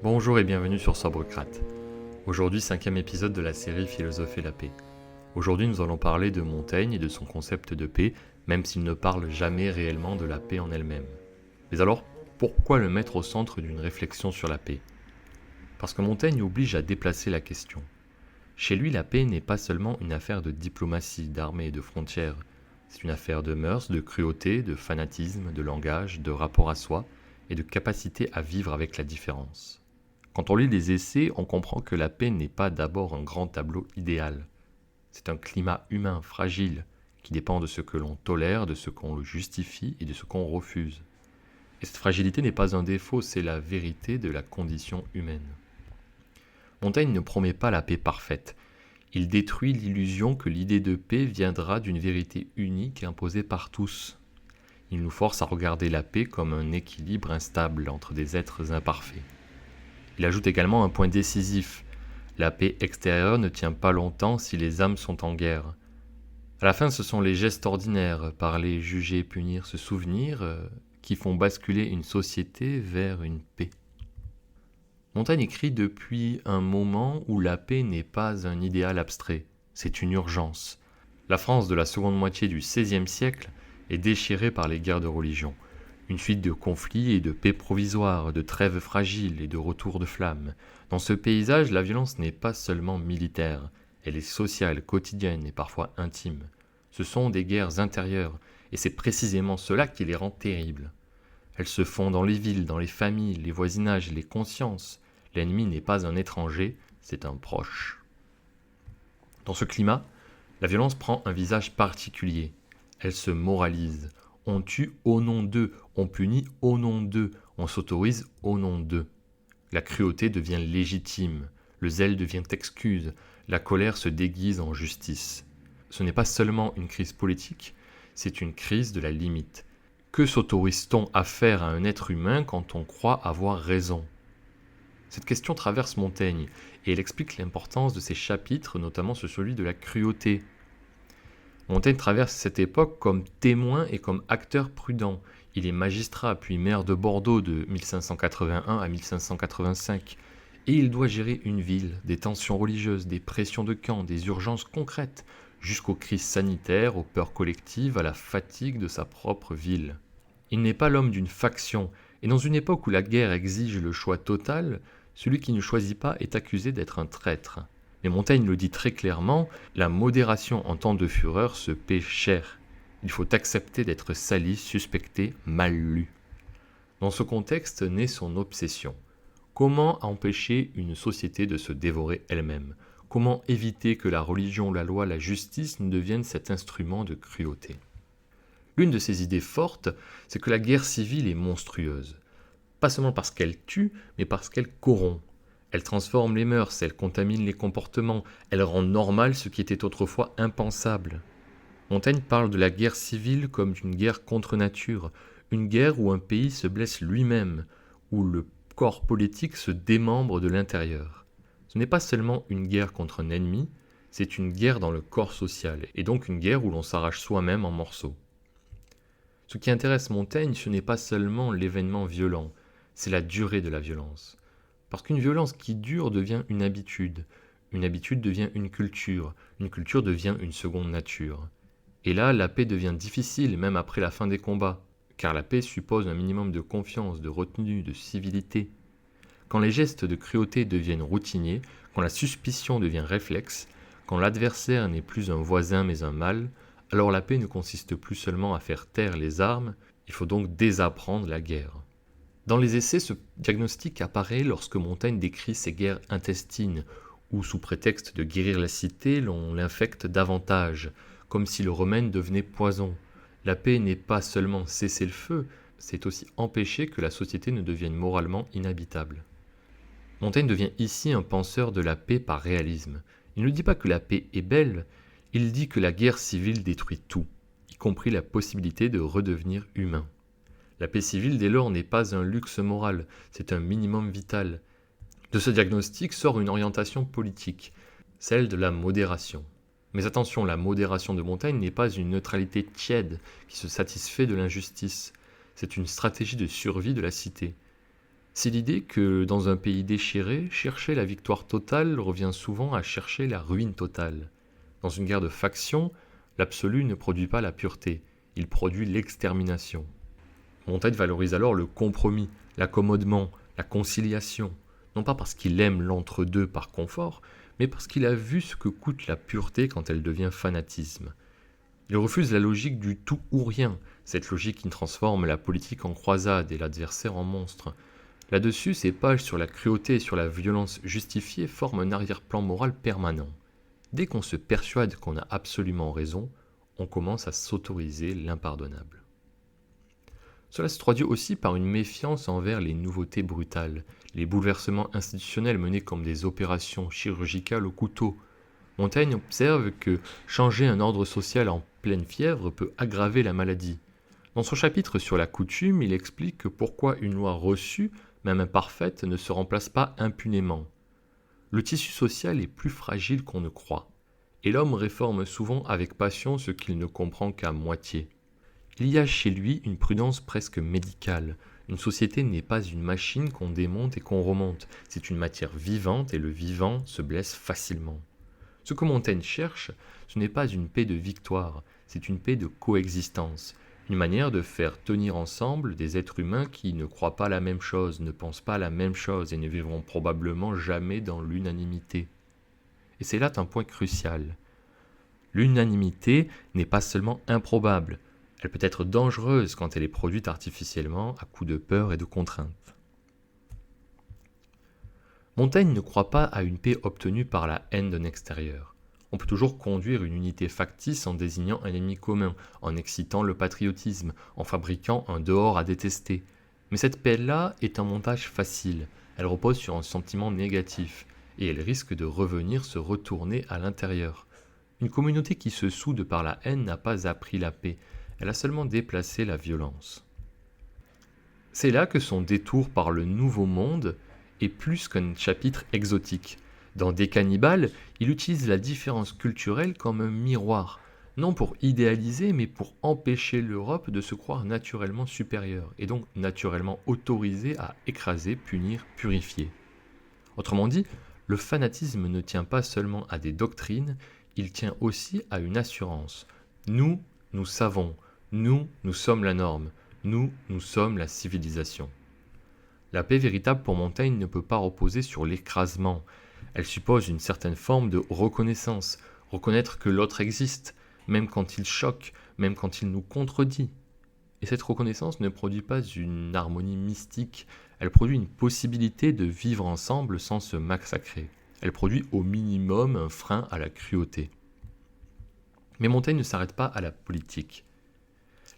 Bonjour et bienvenue sur Sobrecrate. Aujourd'hui, 5e épisode de la série Philosopher la paix. Aujourd'hui, nous allons parler de Montaigne et de son concept de paix, même s'il ne parle jamais réellement de la paix en elle-même. Mais alors, pourquoi le mettre au centre d'une réflexion sur la paix ? Parce que Montaigne oblige à déplacer la question. Chez lui, la paix n'est pas seulement une affaire de diplomatie, d'armée et de frontières. C'est une affaire de mœurs, de cruauté, de fanatisme, de langage, de rapport à soi et de capacité à vivre avec la différence. Quand on lit les essais, on comprend que la paix n'est pas d'abord un grand tableau idéal. C'est un climat humain fragile qui dépend de ce que l'on tolère, de ce qu'on le justifie et de ce qu'on refuse. Et cette fragilité n'est pas un défaut, c'est la vérité de la condition humaine. Montaigne ne promet pas la paix parfaite. Il détruit l'illusion que l'idée de paix viendra d'une vérité unique imposée par tous. Il nous force à regarder la paix comme un équilibre instable entre des êtres imparfaits. Il ajoute également un point décisif. La paix extérieure ne tient pas longtemps si les âmes sont en guerre. À la fin, ce sont les gestes ordinaires, parler, juger, punir, se souvenir, qui font basculer une société vers une paix. Montaigne écrit depuis un moment où la paix n'est pas un idéal abstrait, c'est une urgence. La France de la seconde moitié du XVIe siècle est déchirée par les guerres de religion. Une suite de conflits et de paix provisoires, de trêves fragiles et de retours de flammes. Dans ce paysage, la violence n'est pas seulement militaire, elle est sociale, quotidienne et parfois intime. Ce sont des guerres intérieures, et c'est précisément cela qui les rend terribles. Elles se font dans les villes, dans les familles, les voisinages, les consciences. L'ennemi n'est pas un étranger, c'est un proche. Dans ce climat, la violence prend un visage particulier. Elle se moralise. On tue au nom d'eux, on punit au nom d'eux, on s'autorise au nom d'eux. La cruauté devient légitime, le zèle devient excuse, la colère se déguise en justice. Ce n'est pas seulement une crise politique, c'est une crise de la limite. Que s'autorise-t-on à faire à un être humain quand on croit avoir raison ? Cette question traverse Montaigne, et elle explique l'importance de ses chapitres, notamment sur celui de la cruauté. Montaigne traverse cette époque comme témoin et comme acteur prudent. Il est magistrat puis maire de Bordeaux de 1581 à 1585. Et il doit gérer une ville, des tensions religieuses, des pressions de camp, des urgences concrètes, jusqu'aux crises sanitaires, aux peurs collectives, à la fatigue de sa propre ville. Il n'est pas l'homme d'une faction, et dans une époque où la guerre exige le choix total, celui qui ne choisit pas est accusé d'être un traître. Mais Montaigne le dit très clairement, la modération en temps de fureur se paie cher. Il faut accepter d'être sali, suspecté, mal lu. Dans ce contexte naît son obsession. Comment empêcher une société de se dévorer elle-même ? Comment éviter que la religion, la loi, la justice ne deviennent cet instrument de cruauté ? L'une de ses idées fortes, c'est que la guerre civile est monstrueuse. Pas seulement parce qu'elle tue, mais parce qu'elle corrompt. Elle transforme les mœurs, elle contamine les comportements, elle rend normal ce qui était autrefois impensable. Montaigne parle de la guerre civile comme d'une guerre contre nature, une guerre où un pays se blesse lui-même, où le corps politique se démembre de l'intérieur. Ce n'est pas seulement une guerre contre un ennemi, c'est une guerre dans le corps social, et donc une guerre où l'on s'arrache soi-même en morceaux. Ce qui intéresse Montaigne, ce n'est pas seulement l'événement violent, c'est la durée de la violence. Parce qu'une violence qui dure devient une habitude devient une culture devient une seconde nature. Et là, la paix devient difficile même après la fin des combats, car la paix suppose un minimum de confiance, de retenue, de civilité. Quand les gestes de cruauté deviennent routiniers, quand la suspicion devient réflexe, quand l'adversaire n'est plus un voisin mais un mal, alors la paix ne consiste plus seulement à faire taire les armes, il faut donc désapprendre la guerre. Dans les essais, ce diagnostic apparaît lorsque Montaigne décrit ces guerres intestines, où sous prétexte de guérir la cité, l'on l'infecte davantage, comme si le remède devenait poison. La paix n'est pas seulement cesser le feu, c'est aussi empêcher que la société ne devienne moralement inhabitable. Montaigne devient ici un penseur de la paix par réalisme. Il ne dit pas que la paix est belle, il dit que la guerre civile détruit tout, y compris la possibilité de redevenir humain. La paix civile, dès lors, n'est pas un luxe moral, c'est un minimum vital. De ce diagnostic sort une orientation politique, celle de la modération. Mais attention, la modération de Montaigne n'est pas une neutralité tiède qui se satisfait de l'injustice. C'est une stratégie de survie de la cité. C'est l'idée que dans un pays déchiré, chercher la victoire totale revient souvent à chercher la ruine totale. Dans une guerre de factions, l'absolu ne produit pas la pureté, il produit l'extermination. Montaigne valorise alors le compromis, l'accommodement, la conciliation, non pas parce qu'il aime l'entre-deux par confort, mais parce qu'il a vu ce que coûte la pureté quand elle devient fanatisme. Il refuse la logique du tout ou rien, cette logique qui transforme la politique en croisade et l'adversaire en monstre. Là-dessus, ces pages sur la cruauté et sur la violence justifiée forment un arrière-plan moral permanent. Dès qu'on se persuade qu'on a absolument raison, on commence à s'autoriser l'impardonnable. Cela se traduit aussi par une méfiance envers les nouveautés brutales, les bouleversements institutionnels menés comme des opérations chirurgicales au couteau. Montaigne observe que changer un ordre social en pleine fièvre peut aggraver la maladie. Dans son chapitre sur la coutume, il explique pourquoi une loi reçue, même imparfaite, ne se remplace pas impunément. Le tissu social est plus fragile qu'on ne croit, et l'homme réforme souvent avec passion ce qu'il ne comprend qu'à moitié. Il y a chez lui une prudence presque médicale. Une société n'est pas une machine qu'on démonte et qu'on remonte, c'est une matière vivante et le vivant se blesse facilement. Ce que Montaigne cherche, ce n'est pas une paix de victoire, c'est une paix de coexistence, une manière de faire tenir ensemble des êtres humains qui ne croient pas la même chose, ne pensent pas la même chose et ne vivront probablement jamais dans l'unanimité. Et c'est là un point crucial. L'unanimité n'est pas seulement improbable, elle peut être dangereuse quand elle est produite artificiellement à coups de peur et de contrainte. Montaigne ne croit pas à une paix obtenue par la haine d'un extérieur. On peut toujours conduire une unité factice en désignant un ennemi commun, en excitant le patriotisme, en fabriquant un dehors à détester. Mais cette paix-là est un montage facile, elle repose sur un sentiment négatif, et elle risque de revenir se retourner à l'intérieur. Une communauté qui se soude par la haine n'a pas appris la paix, elle a seulement déplacé la violence. C'est là que son détour par le nouveau monde est plus qu'un chapitre exotique. Dans Des cannibales, il utilise la différence culturelle comme un miroir, non pour idéaliser, mais pour empêcher l'Europe de se croire naturellement supérieure, et donc naturellement autorisée à écraser, punir, purifier. Autrement dit, le fanatisme ne tient pas seulement à des doctrines, il tient aussi à une assurance. Nous, nous savons, nous sommes la norme, nous sommes la civilisation. La paix véritable pour Montaigne ne peut pas reposer sur l'écrasement. Elle suppose une certaine forme de reconnaissance, reconnaître que l'autre existe, même quand il choque, même quand il nous contredit. Et cette reconnaissance ne produit pas une harmonie mystique, elle produit une possibilité de vivre ensemble sans se massacrer. Elle produit au minimum un frein à la cruauté. Mais Montaigne ne s'arrête pas à la politique.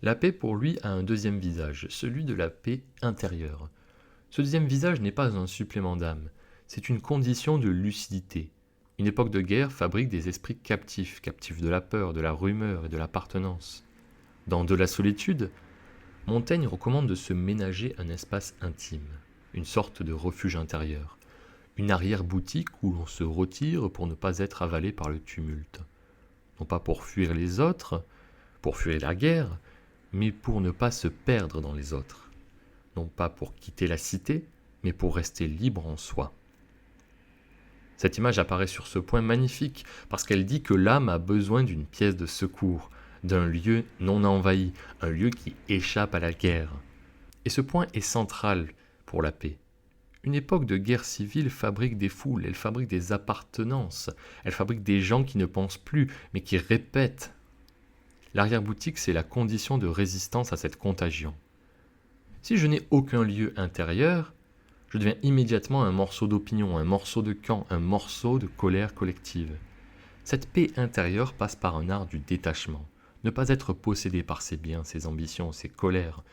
La paix pour lui a un deuxième visage, celui de la paix intérieure. Ce deuxième visage n'est pas un supplément d'âme, c'est une condition de lucidité. Une époque de guerre fabrique des esprits captifs, captifs de la peur, de la rumeur et de l'appartenance. Dans De la solitude, Montaigne recommande de se ménager un espace intime, une sorte de refuge intérieur, une arrière-boutique où l'on se retire pour ne pas être avalé par le tumulte. Non pas pour fuir les autres, pour fuir la guerre, mais pour ne pas se perdre dans les autres. Non pas pour quitter la cité, mais pour rester libre en soi. Cette image apparaît sur ce point magnifique, parce qu'elle dit que l'âme a besoin d'une pièce de secours, d'un lieu non envahi, un lieu qui échappe à la guerre. Et ce point est central pour la paix. Une époque de guerre civile fabrique des foules, elle fabrique des appartenances, elle fabrique des gens qui ne pensent plus, mais qui répètent. L'arrière-boutique, c'est la condition de résistance à cette contagion. Si je n'ai aucun lieu intérieur, je deviens immédiatement un morceau d'opinion, un morceau de camp, un morceau de colère collective. Cette paix intérieure passe par un art du détachement. Ne pas être possédé par ses biens, ses ambitions, ses colères.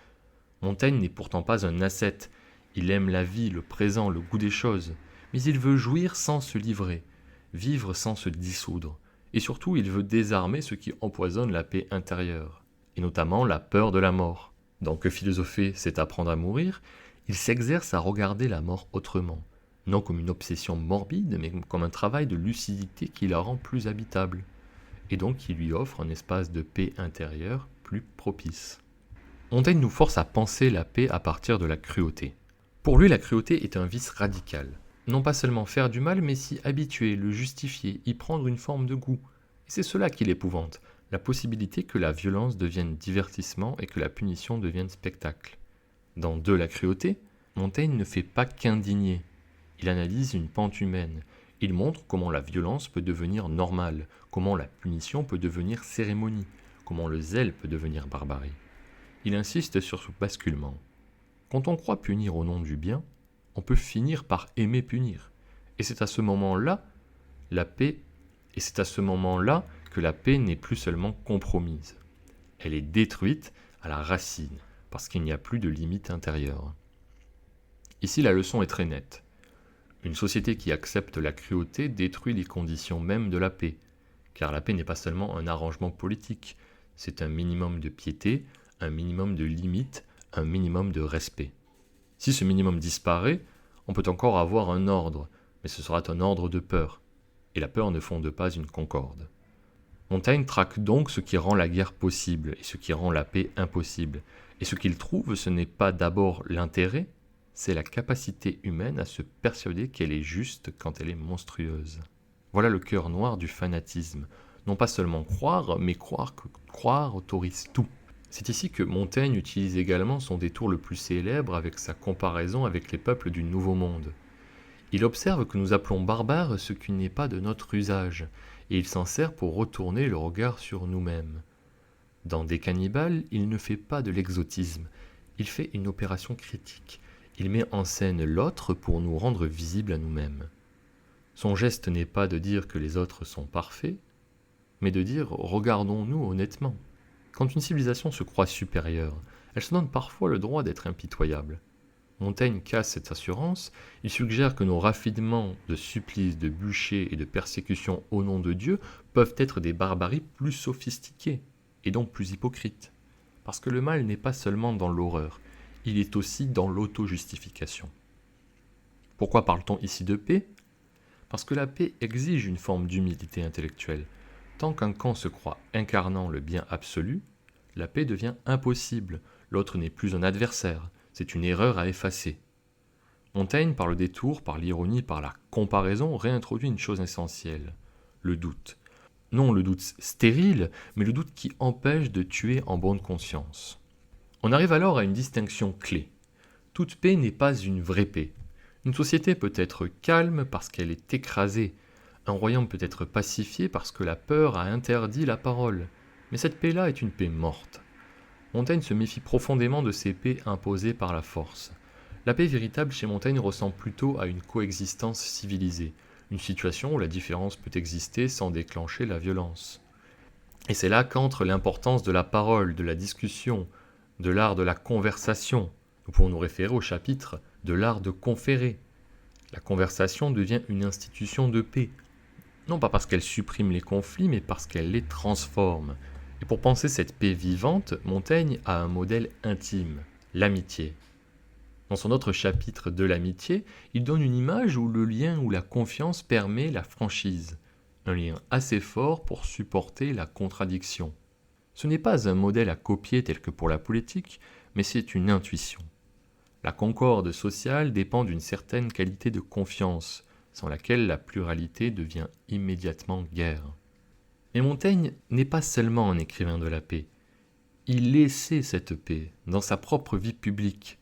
Montaigne n'est pourtant pas un ascète. Il aime la vie, le présent, le goût des choses. Mais il veut jouir sans se livrer, vivre sans se dissoudre. Et surtout, il veut désarmer ce qui empoisonne la paix intérieure, et notamment la peur de la mort. Dans Que philosopher, c'est apprendre à mourir, il s'exerce à regarder la mort autrement, non comme une obsession morbide, mais comme un travail de lucidité qui la rend plus habitable, et donc qui lui offre un espace de paix intérieure plus propice. Montaigne nous force à penser la paix à partir de la cruauté. Pour lui, la cruauté est un vice radical. Non pas seulement faire du mal, mais s'y habituer, le justifier, y prendre une forme de goût. Et c'est cela qui l'épouvante, la possibilité que la violence devienne divertissement et que la punition devienne spectacle. Dans De la cruauté, Montaigne ne fait pas qu'indigner. Il analyse une pente humaine. Il montre comment la violence peut devenir normale, comment la punition peut devenir cérémonie, comment le zèle peut devenir barbarie. Il insiste sur ce basculement. Quand on croit punir au nom du bien, on peut finir par aimer punir. Et c'est à ce moment-là, que la paix n'est plus seulement compromise. Elle est détruite à la racine, parce qu'il n'y a plus de limite intérieure. Ici, la leçon est très nette. Une société qui accepte la cruauté détruit les conditions mêmes de la paix, car la paix n'est pas seulement un arrangement politique, c'est un minimum de piété, un minimum de limite, un minimum de respect. Si ce minimum disparaît, on peut encore avoir un ordre, mais ce sera un ordre de peur, et la peur ne fonde pas une concorde. Montaigne traque donc ce qui rend la guerre possible et ce qui rend la paix impossible, et ce qu'il trouve, ce n'est pas d'abord l'intérêt, c'est la capacité humaine à se persuader qu'elle est juste quand elle est monstrueuse. Voilà le cœur noir du fanatisme, non pas seulement croire, mais croire que croire autorise tout. C'est ici que Montaigne utilise également son détour le plus célèbre avec sa comparaison avec les peuples du Nouveau Monde. Il observe que nous appelons barbares ce qui n'est pas de notre usage, et il s'en sert pour retourner le regard sur nous-mêmes. Dans Des cannibales, il ne fait pas de l'exotisme, il fait une opération critique. Il met en scène l'autre pour nous rendre visibles à nous-mêmes. Son geste n'est pas de dire que les autres sont parfaits, mais de dire « regardons-nous honnêtement ». Quand une civilisation se croit supérieure, elle se donne parfois le droit d'être impitoyable. Montaigne casse cette assurance, il suggère que nos raffinements de supplices, de bûchers et de persécutions au nom de Dieu peuvent être des barbaries plus sophistiquées, et donc plus hypocrites. Parce que le mal n'est pas seulement dans l'horreur, il est aussi dans l'auto-justification. Pourquoi parle-t-on ici de paix ? Parce que la paix exige une forme d'humilité intellectuelle. Tant qu'un camp se croit incarnant le bien absolu, la paix devient impossible, l'autre n'est plus un adversaire, c'est une erreur à effacer. Montaigne, par le détour, par l'ironie, par la comparaison, réintroduit une chose essentielle, le doute. Non le doute stérile, mais le doute qui empêche de tuer en bonne conscience. On arrive alors à une distinction clé. Toute paix n'est pas une vraie paix. Une société peut être calme parce qu'elle est écrasée. Un royaume peut être pacifié parce que la peur a interdit la parole. Mais cette paix-là est une paix morte. Montaigne se méfie profondément de ces paix imposées par la force. La paix véritable chez Montaigne ressemble plutôt à une coexistence civilisée, une situation où la différence peut exister sans déclencher la violence. Et c'est là qu'entre l'importance de la parole, de la discussion, de l'art de la conversation. Nous pouvons nous référer au chapitre de l'art de conférer. La conversation devient une institution de paix, non pas parce qu'elle supprime les conflits, mais parce qu'elle les transforme. Et pour penser cette paix vivante, Montaigne a un modèle intime, l'amitié. Dans son autre chapitre de l'amitié, il donne une image où le lien ou la confiance permet la franchise, un lien assez fort pour supporter la contradiction. Ce n'est pas un modèle à copier tel que pour la politique, mais c'est une intuition. La concorde sociale dépend d'une certaine qualité de confiance, sans laquelle la pluralité devient immédiatement guerre. Mais Montaigne n'est pas seulement un écrivain de la paix. Il essaie cette paix dans sa propre vie publique.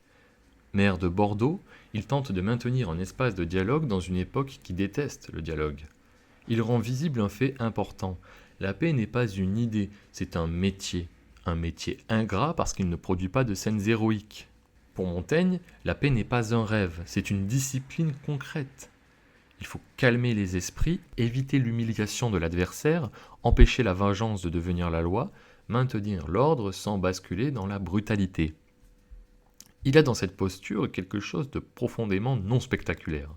Maire de Bordeaux, il tente de maintenir un espace de dialogue dans une époque qui déteste le dialogue. Il rend visible un fait important. La paix n'est pas une idée, c'est un métier ingrat parce qu'il ne produit pas de scènes héroïques. Pour Montaigne, la paix n'est pas un rêve, c'est une discipline concrète. Il faut calmer les esprits, éviter l'humiliation de l'adversaire, empêcher la vengeance de devenir la loi, maintenir l'ordre sans basculer dans la brutalité. Il y a dans cette posture quelque chose de profondément non spectaculaire.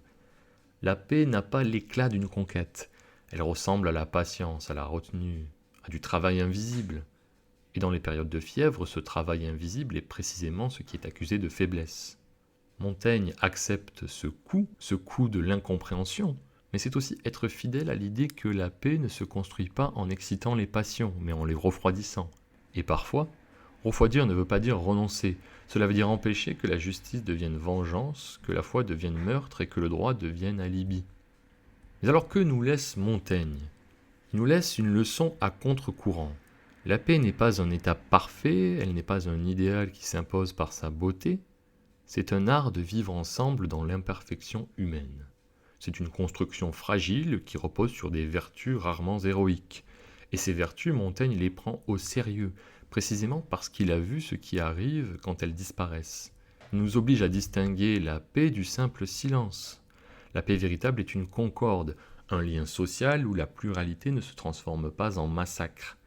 La paix n'a pas l'éclat d'une conquête. Elle ressemble à la patience, à la retenue, à du travail invisible. Et dans les périodes de fièvre, ce travail invisible est précisément ce qui est accusé de faiblesse. Montaigne accepte ce coup de l'incompréhension, mais c'est aussi être fidèle à l'idée que la paix ne se construit pas en excitant les passions, mais en les refroidissant. Et parfois, Refroidir ne veut pas dire renoncer, cela veut dire empêcher que la justice devienne vengeance, que la foi devienne meurtre et que le droit devienne alibi. Mais alors que nous laisse Montaigne ? Il nous laisse une leçon à contre-courant. La paix n'est pas un état parfait, elle n'est pas un idéal qui s'impose par sa beauté, c'est un art de vivre ensemble dans l'imperfection humaine. C'est une construction fragile qui repose sur des vertus rarement héroïques. Et ces vertus, Montaigne les prend au sérieux, précisément parce qu'il a vu ce qui arrive quand elles disparaissent. Il nous oblige à distinguer la paix du simple silence. La paix véritable est une concorde, un lien social où la pluralité ne se transforme pas en massacre.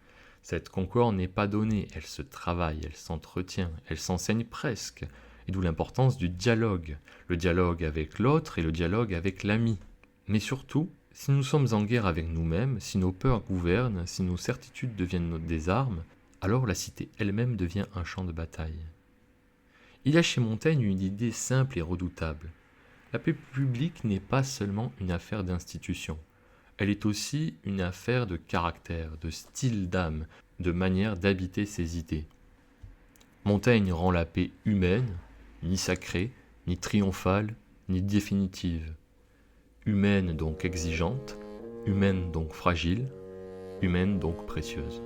Cette concorde n'est pas donnée, elle se travaille, elle s'entretient, elle s'enseigne presque, et d'où l'importance du dialogue, le dialogue avec l'autre et le dialogue avec l'ami. Mais surtout, si nous sommes en guerre avec nous-mêmes, si nos peurs gouvernent, si nos certitudes deviennent des armes, alors la cité elle-même devient un champ de bataille. Il y a chez Montaigne une idée simple et redoutable. La paix publique n'est pas seulement une affaire d'institution, elle est aussi une affaire de caractère, de style d'âme, de manière d'habiter ses idées. Montaigne rend la paix humaine, ni sacrée, ni triomphale, ni définitive. Humaine donc exigeante, humaine donc fragile, humaine donc précieuse.